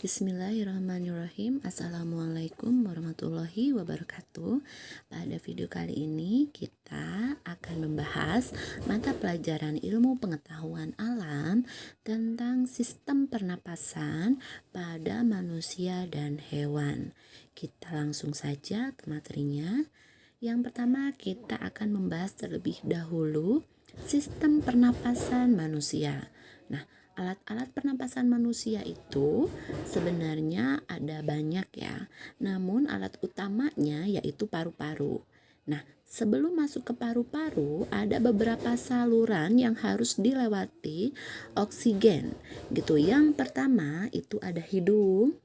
Bismillahirrahmanirrahim. Assalamualaikum warahmatullahi wabarakatuh. Pada video kali ini kita akan membahas mata pelajaran ilmu pengetahuan alam tentang sistem pernapasan pada manusia dan hewan. Kita langsung saja ke materinya. Yang pertama kita akan membahas terlebih dahulu sistem pernapasan manusia. Nah, alat-alat pernapasan manusia itu sebenarnya ada banyak ya. Namun alat utamanya yaitu paru-paru. Nah, sebelum masuk ke paru-paru ada beberapa saluran yang harus dilewati oksigen gitu. Yang pertama itu ada hidung.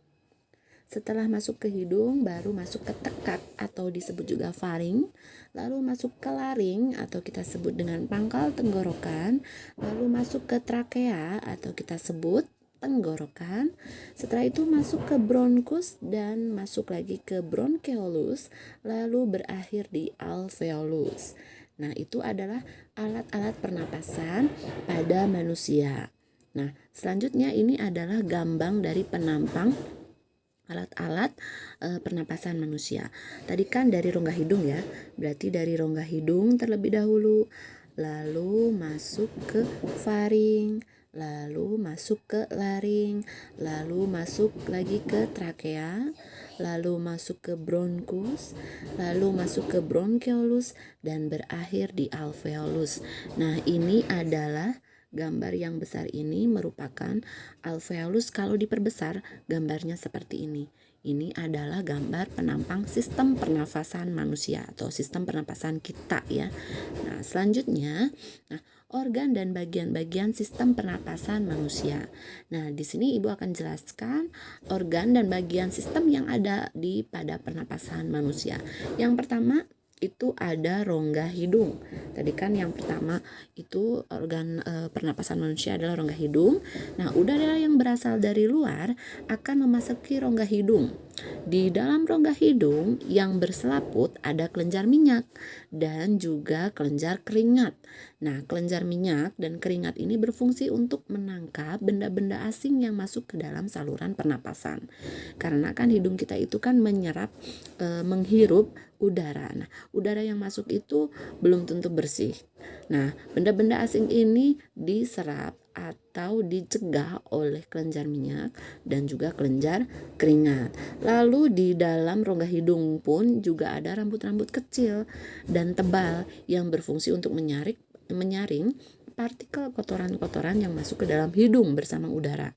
Setelah masuk ke hidung baru masuk ke tekak atau disebut juga faring, lalu masuk ke laring atau kita sebut dengan pangkal tenggorokan, lalu masuk ke trakea atau kita sebut tenggorokan. Setelah itu masuk ke bronkus dan masuk lagi ke bronkeolus, lalu berakhir di alveolus. Nah, itu adalah alat-alat pernapasan pada manusia. Nah, selanjutnya ini adalah gambang dari penampang alat-alat pernapasan manusia. Tadi kan dari rongga hidung ya, berarti dari rongga hidung terlebih dahulu, lalu masuk ke faring, lalu masuk ke laring, lalu masuk lagi ke trakea, lalu masuk ke bronkus, lalu masuk ke bronkeolus, dan berakhir di alveolus. Nah, ini adalah gambar yang besar ini merupakan alveolus. Kalau diperbesar gambarnya seperti ini. Ini adalah gambar penampang sistem pernafasan manusia atau sistem pernapasan kita ya. Nah, selanjutnya, organ dan bagian-bagian sistem pernapasan manusia. Nah, di sini Ibu akan jelaskan organ dan bagian sistem yang ada pada pernapasan manusia. Yang pertama itu ada rongga hidung. Tadi kan yang pertama itu organ pernapasan manusia adalah rongga hidung. Nah, udara yang berasal dari luar akan memasuki rongga hidung. Di dalam rongga hidung yang berselaput ada kelenjar minyak dan juga kelenjar keringat. Nah, kelenjar minyak dan keringat ini berfungsi untuk menangkap benda-benda asing yang masuk ke dalam saluran pernapasan. Karena kan hidung kita itu kan menyerap, menghirup udara. Nah, udara yang masuk itu belum tentu bersih. Nah, benda-benda asing ini diserap atau dicegah oleh kelenjar minyak dan juga kelenjar keringat. Lalu di dalam rongga hidung pun juga ada rambut-rambut kecil dan tebal yang berfungsi untuk menyaring partikel kotoran-kotoran yang masuk ke dalam hidung bersama udara.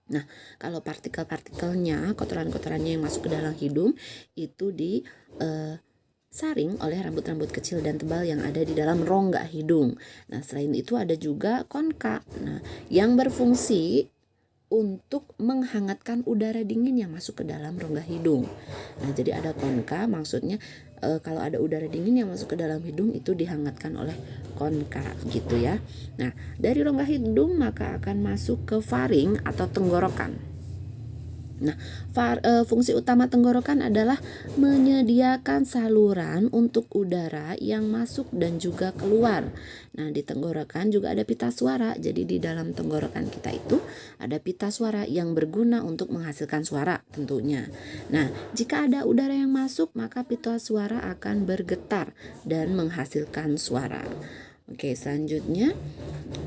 Nah, kalau partikel-partikelnya, kotoran-kotorannya yang masuk ke dalam hidung itu disaring oleh rambut-rambut kecil dan tebal yang ada di dalam rongga hidung. Nah, selain itu ada juga konka. Nah, yang berfungsi untuk menghangatkan udara dingin yang masuk ke dalam rongga hidung. Nah, jadi ada konka, maksudnya kalau ada udara dingin yang masuk ke dalam hidung itu dihangatkan oleh konka gitu ya. Nah, dari rongga hidung maka akan masuk ke faring atau tenggorokan. Nah, fungsi utama tenggorokan adalah menyediakan saluran untuk udara yang masuk dan juga keluar. Nah, di tenggorokan juga ada pita suara. Jadi di dalam tenggorokan kita itu ada pita suara yang berguna untuk menghasilkan suara tentunya. Nah, jika ada udara yang masuk maka pita suara akan bergetar dan menghasilkan suara. Oke, selanjutnya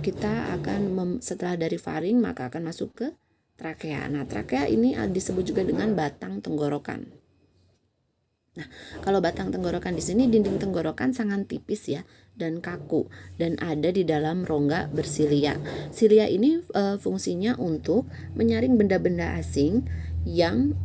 kita akan setelah dari faring maka akan masuk ke trakea. Nah, trakea ini disebut juga dengan batang tenggorokan. Nah, kalau batang tenggorokan di sini dinding tenggorokan sangat tipis ya dan kaku dan ada di dalam rongga bersilia. Silia ini fungsinya untuk menyaring benda-benda asing yang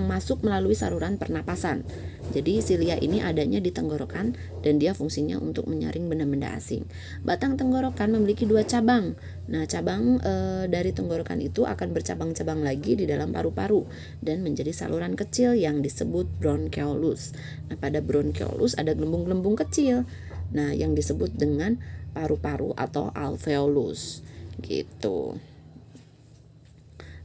masuk melalui saluran pernapasan. Jadi silia ini adanya di tenggorokan dan dia fungsinya untuk menyaring benda-benda asing. Batang tenggorokan memiliki 2 cabang. Nah, cabang dari tenggorokan itu akan bercabang-cabang lagi di dalam paru-paru dan menjadi saluran kecil yang disebut bronkeolus. Nah, pada bronkeolus ada gelembung-gelembung kecil. Nah, yang disebut dengan paru-paru atau alveolus. Gitu.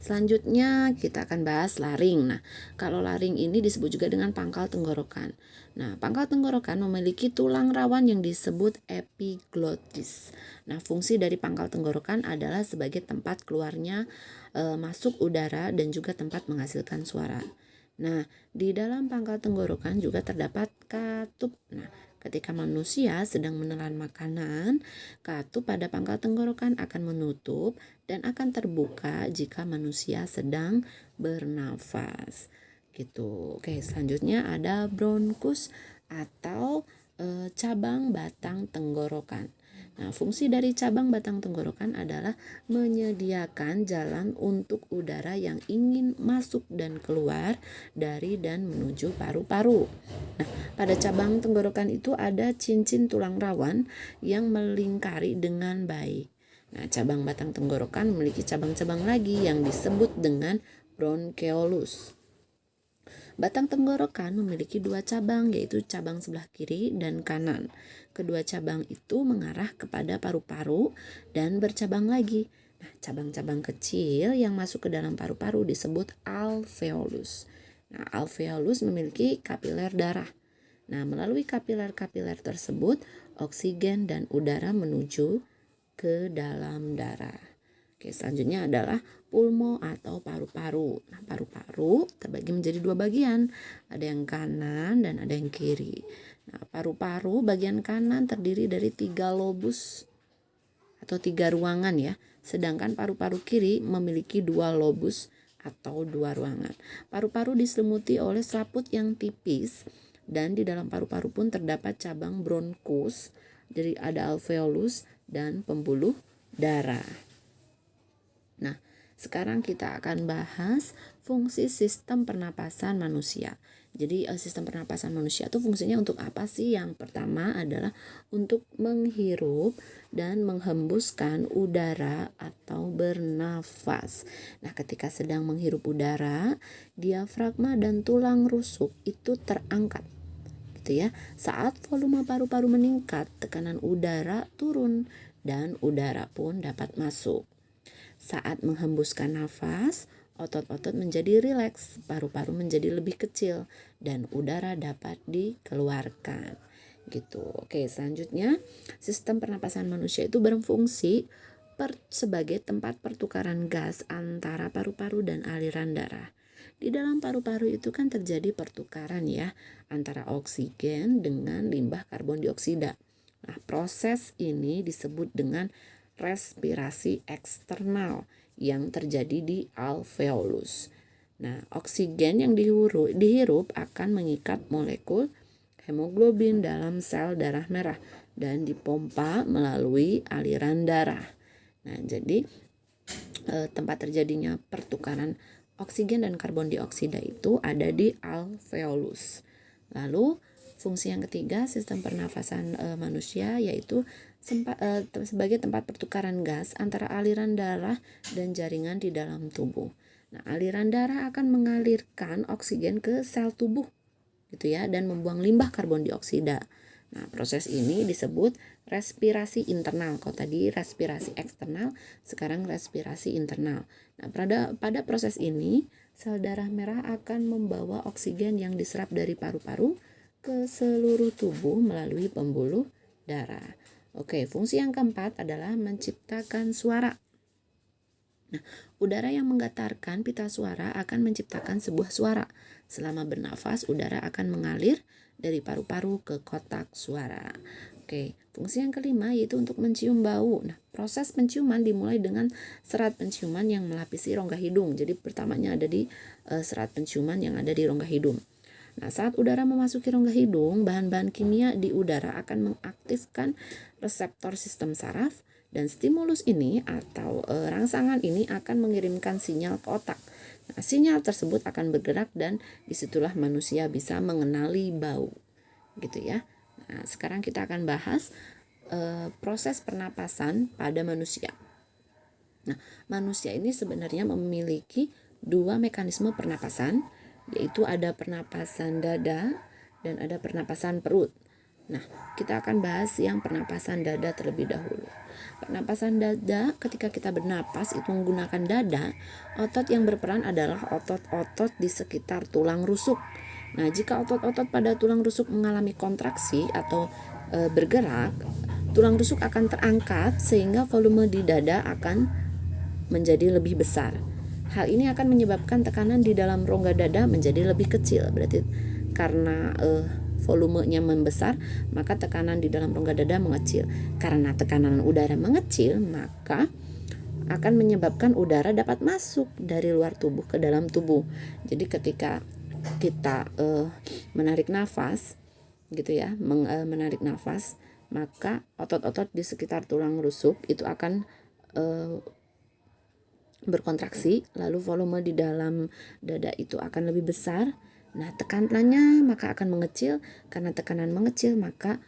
Selanjutnya kita akan bahas laring. Nah, kalau laring ini disebut juga dengan pangkal tenggorokan. Nah, pangkal tenggorokan memiliki tulang rawan yang disebut epiglotis. Nah, fungsi dari pangkal tenggorokan adalah sebagai tempat keluarnya masuk udara dan juga tempat menghasilkan suara. Nah, di dalam pangkal tenggorokan juga terdapat katup. Nah, ketika manusia sedang menelan makanan, katup pada pangkal tenggorokan akan menutup dan akan terbuka jika manusia sedang bernafas. Gitu. Oke, selanjutnya ada bronkus atau cabang batang tenggorokan. Nah, fungsi dari cabang batang tenggorokan adalah menyediakan jalan untuk udara yang ingin masuk dan keluar dari dan menuju paru-paru. Nah, pada cabang tenggorokan itu ada cincin tulang rawan yang melingkari dengan baik. Nah, cabang batang tenggorokan memiliki cabang-cabang lagi yang disebut dengan bronkeolus. Batang tenggorokan memiliki dua cabang, yaitu cabang sebelah kiri dan kanan. Kedua cabang itu mengarah kepada paru-paru dan bercabang lagi. Nah, cabang-cabang kecil yang masuk ke dalam paru-paru disebut alveolus. Nah, alveolus memiliki kapiler darah. Nah, melalui kapiler-kapiler tersebut, oksigen dan udara menuju ke dalam darah. Oke, selanjutnya adalah pulmo atau paru-paru. Nah, paru-paru terbagi menjadi dua bagian. Ada yang kanan dan ada yang kiri. Nah, paru-paru bagian kanan terdiri dari 3 lobus atau 3 ruangan ya. Sedangkan paru-paru kiri memiliki 2 lobus atau 2 ruangan. Paru-paru diselimuti oleh selaput yang tipis dan di dalam paru-paru pun terdapat cabang bronkus. Jadi ada alveolus dan pembuluh darah. Nah, sekarang kita akan bahas fungsi sistem pernapasan manusia. Jadi sistem pernapasan manusia itu fungsinya untuk apa sih? Yang pertama adalah untuk menghirup dan menghembuskan udara atau bernafas. Nah, ketika sedang menghirup udara, diafragma dan tulang rusuk itu terangkat. Gitu ya. Saat volume paru-paru meningkat, tekanan udara turun dan udara pun dapat masuk. Saat menghembuskan nafas, otot-otot menjadi rileks, paru-paru menjadi lebih kecil, dan udara dapat dikeluarkan. Gitu. Oke, selanjutnya sistem pernapasan manusia itu berfungsi sebagai tempat pertukaran gas antara paru-paru dan aliran darah. Di dalam paru-paru itu kan terjadi pertukaran ya antara oksigen dengan limbah karbon dioksida. Nah, proses ini disebut dengan respirasi eksternal yang terjadi di alveolus. Nah, oksigen yang dihirup akan mengikat molekul hemoglobin dalam sel darah merah dan dipompa melalui aliran darah. Nah, jadi tempat terjadinya pertukaran oksigen dan karbon dioksida itu ada di alveolus. Lalu fungsi yang ketiga sistem pernafasan manusia yaitu sebagai tempat pertukaran gas antara aliran darah dan jaringan di dalam tubuh. Nah, aliran darah akan mengalirkan oksigen ke sel tubuh gitu ya dan membuang limbah karbon dioksida. Nah, proses ini disebut respirasi internal. Kalau tadi respirasi eksternal, sekarang respirasi internal. Nah, pada proses ini, sel darah merah akan membawa oksigen yang diserap dari paru-paru ke seluruh tubuh melalui pembuluh darah. Oke, fungsi yang keempat adalah menciptakan suara. Nah, udara yang menggetarkan pita suara akan menciptakan sebuah suara. Selama bernafas, udara akan mengalir dari paru-paru ke kotak suara. Oke, fungsi yang kelima yaitu untuk mencium bau. Nah, proses penciuman dimulai dengan serat penciuman yang melapisi rongga hidung. Jadi pertamanya ada di serat penciuman yang ada di rongga hidung. Nah, saat udara memasuki rongga hidung, bahan-bahan kimia di udara akan mengaktifkan reseptor sistem saraf dan stimulus ini atau rangsangan ini akan mengirimkan sinyal ke otak. Nah, sinyal tersebut akan bergerak dan disitulah manusia bisa mengenali bau. Gitu ya. Nah, sekarang kita akan bahas proses pernapasan pada manusia. Nah, manusia ini sebenarnya memiliki 2 mekanisme pernapasan, yaitu ada pernapasan dada dan ada pernapasan perut. Nah, kita akan bahas yang pernapasan dada terlebih dahulu. Pernapasan dada, ketika kita bernapas itu menggunakan dada, otot yang berperan adalah otot-otot di sekitar tulang rusuk. Nah, jika otot-otot pada tulang rusuk mengalami kontraksi atau bergerak, tulang rusuk akan terangkat sehingga volume di dada akan menjadi lebih besar. Hal ini akan menyebabkan tekanan di dalam rongga dada menjadi lebih kecil. Berarti karena volumenya membesar, maka tekanan di dalam rongga dada mengecil. Karena tekanan udara mengecil, maka akan menyebabkan udara dapat masuk dari luar tubuh ke dalam tubuh. Jadi ketika kita menarik nafas, gitu ya, menarik nafas, maka otot-otot di sekitar tulang rusuk itu akan berkontraksi, lalu volume di dalam dada itu akan lebih besar. Nah, tekanannya maka akan mengecil. Karena tekanan mengecil, maka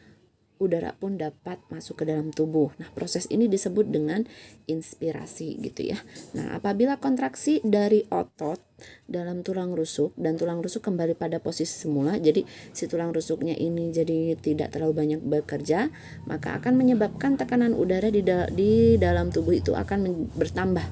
udara pun dapat masuk ke dalam tubuh. Nah, proses ini disebut dengan inspirasi gitu ya. Nah, apabila kontraksi dari otot dalam tulang rusuk dan tulang rusuk kembali pada posisi semula, jadi si tulang rusuknya ini jadi tidak terlalu banyak bekerja, maka akan menyebabkan tekanan udara di dalam tubuh itu akan bertambah.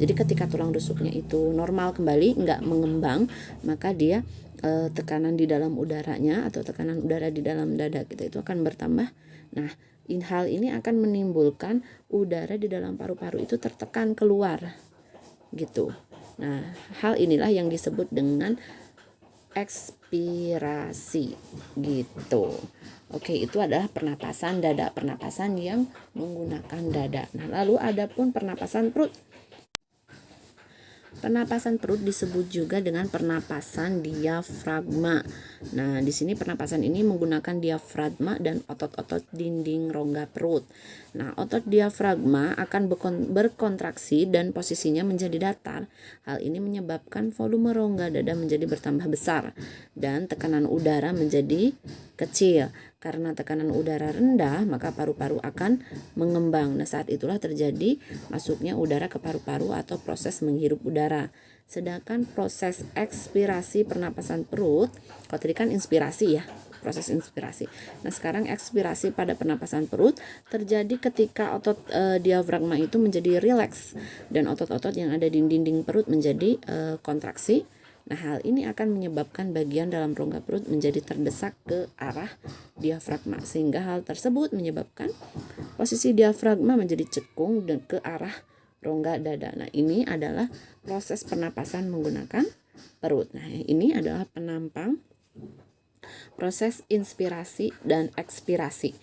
Jadi ketika tulang rusuknya itu normal kembali, nggak mengembang, maka dia tekanan di dalam udaranya atau tekanan udara di dalam dada kita itu akan bertambah. Nah, hal ini akan menimbulkan udara di dalam paru-paru itu tertekan keluar gitu. Nah, hal inilah yang disebut dengan ekspirasi gitu. Oke, itu adalah pernapasan dada, pernapasan yang menggunakan dada. Nah, lalu ada pun pernapasan perut. Pernapasan perut disebut juga dengan pernapasan diafragma. Nah, di sini pernapasan ini menggunakan diafragma dan otot-otot dinding rongga perut. Nah, otot diafragma akan berkontraksi dan posisinya menjadi datar. Hal ini menyebabkan volume rongga dada menjadi bertambah besar dan tekanan udara menjadi kecil. Karena tekanan udara rendah, maka paru-paru akan mengembang. Nah, saat itulah terjadi masuknya udara ke paru-paru atau proses menghirup udara. Sedangkan proses ekspirasi pernapasan perut, kalau tadi kan inspirasi ya, proses inspirasi. Nah, sekarang ekspirasi pada pernapasan perut terjadi ketika otot diafragma itu menjadi rileks dan otot-otot yang ada di dinding perut menjadi kontraksi. Nah, hal ini akan menyebabkan bagian dalam rongga perut menjadi terdesak ke arah diafragma, sehingga hal tersebut menyebabkan posisi diafragma menjadi cekung dan ke arah rongga dada. Nah, ini adalah proses pernapasan menggunakan perut. Nah, ini adalah penampang proses inspirasi dan ekspirasi.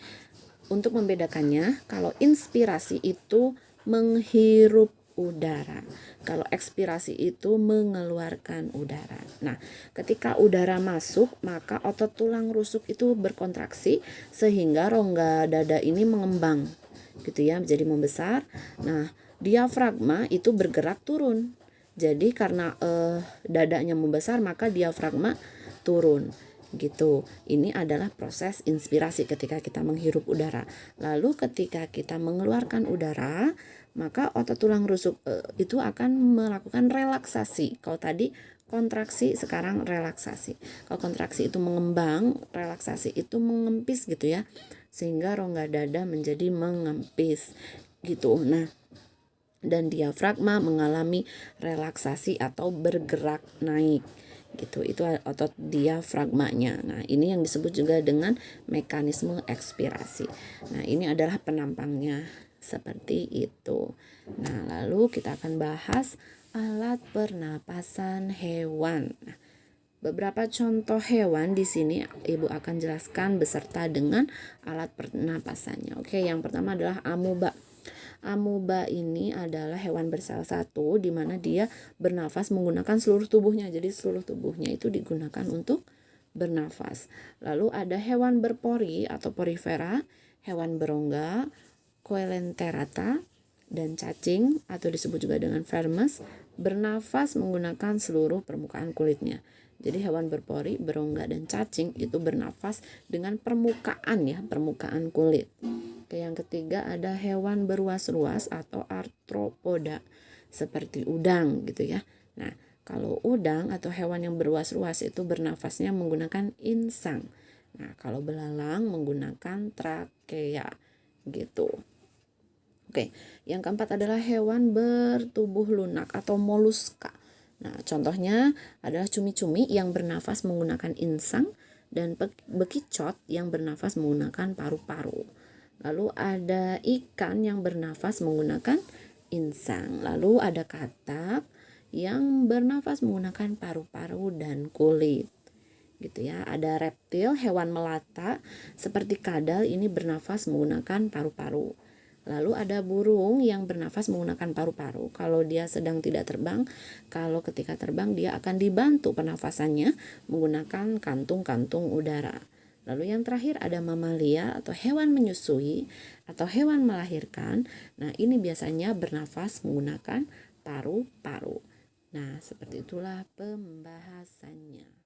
Untuk membedakannya, kalau inspirasi itu menghirup udara, kalau ekspirasi itu mengeluarkan udara. Nah, ketika udara masuk, maka otot tulang rusuk itu berkontraksi sehingga rongga dada ini mengembang, gitu ya, menjadi membesar. Nah, diafragma itu bergerak turun. Jadi karena dadanya membesar, maka diafragma turun. Gitu. Ini adalah proses inspirasi ketika kita menghirup udara. Lalu ketika kita mengeluarkan udara, maka otot tulang rusuk itu akan melakukan relaksasi. Kalau tadi kontraksi, sekarang relaksasi. Kalau kontraksi itu mengembang, relaksasi itu mengempis gitu ya. Sehingga rongga dada menjadi mengempis gitu. Nah, dan diafragma mengalami relaksasi atau bergerak naik gitu. Itu otot diafragmanya. Nah, ini yang disebut juga dengan mekanisme ekspirasi. Nah, ini adalah penampangnya seperti itu. Nah, lalu kita akan bahas alat pernapasan hewan. Nah, beberapa contoh hewan di sini Ibu akan jelaskan beserta dengan alat pernapasannya. Oke, yang pertama adalah amuba. Amuba ini adalah hewan bersel satu di mana dia bernafas menggunakan seluruh tubuhnya. Jadi seluruh tubuhnya itu digunakan untuk bernafas. Lalu ada hewan berpori atau porifera, hewan berongga, coelenterata, dan cacing atau disebut juga dengan vermes bernafas menggunakan seluruh permukaan kulitnya. Jadi hewan berpori, berongga, dan cacing itu bernafas dengan permukaan ya, permukaan kulit. Yang ketiga ada hewan beruas-ruas atau arthropoda seperti udang gitu ya. Nah, kalau udang atau hewan yang beruas-ruas itu bernafasnya menggunakan insang. Nah, kalau belalang menggunakan trakea gitu. Oke, yang keempat adalah hewan bertubuh lunak atau moluska. Nah, contohnya adalah cumi-cumi yang bernafas menggunakan insang dan bekicot yang bernafas menggunakan paru-paru. Lalu ada ikan yang bernafas menggunakan insang. Lalu ada katak yang bernafas menggunakan paru-paru dan kulit. Gitu ya. Ada reptil, hewan melata seperti kadal, ini bernafas menggunakan paru-paru. Lalu ada burung yang bernafas menggunakan paru-paru. Kalau dia sedang tidak terbang, kalau ketika terbang dia akan dibantu pernafasannya menggunakan kantung-kantung udara. Lalu yang terakhir ada mamalia atau hewan menyusui atau hewan melahirkan. Nah, ini biasanya bernafas menggunakan paru-paru. Nah, seperti itulah pembahasannya.